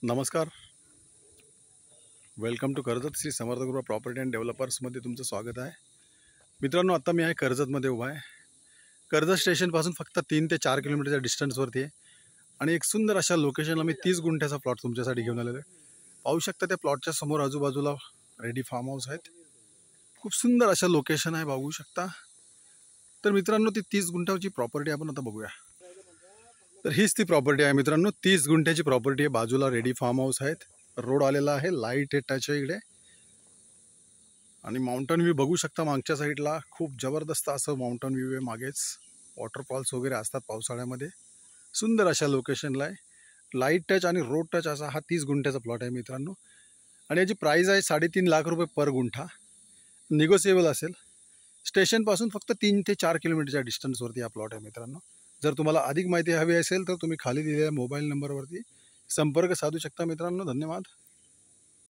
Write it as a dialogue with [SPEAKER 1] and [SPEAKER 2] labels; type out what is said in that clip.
[SPEAKER 1] नमस्कार. Welcome to Karjat Shri Samarth गृह property and डेव्हलपर्समध्ये तुमचं स्वागत आहे. मित्रांनो, आता मी आहे कर्जतमध्ये उभा आहे. कर्जत स्टेशनपासून फक्त 3 ते 4 किलोमीटरच्या डिस्टन्सवरती आहे आणि एक सुंदर अशा लोकेशनला मी 30 गुंठ्याचा प्लॉट तुमच्यासाठी घेऊन आलेलो आहे. पाहू शकता त्या प्लॉटच्या समोर आजूबाजूला रेडी फार्म हाऊस आहेत. खूप सुंदर अशा लोकेशन आहे, बघू शकता. तर मित्रांनो, ती 30 गुंठ्याची प्रॉपर्टी आपण आता बघूया. तर हीच ती प्रॉपर्टी आहे मित्रांनो, 30 गुंठ्याची प्रॉपर्टी आहे. बाजूला रेडी फार्म हाऊस आहेत, रोड आलेला आहे, लाईट टच आहे इकडे आणि माउंटन व्ह्यू बघू शकता. मागच्या साईडला खूप जबरदस्त असं माउंटन व्ह्यू आहे. मागेच वॉटरफॉल्स वगैरे असतात पावसाळ्यामध्ये. सुंदर अशा लोकेशनला आहे, लाईट टच आणि रोड टच असा हा 30 गुंठ्याचा प्लॉट आहे मित्रांनो. आणि याची प्राईस आहे 3.5 लाख रुपये पर गुंठा. निगोसिएबल असेल. स्टेशनपासून फक्त 3 ते 4 किलोमीटरच्या डिस्टन्सवरती हा प्लॉट आहे मित्रांनो. जर तुम्हाला अधिक माहिती हवी असेल तर तुम्ही खाली दिलेल्या मोबाईल नंबरवरती संपर्क साधू शकता मित्रांनो. धन्यवाद.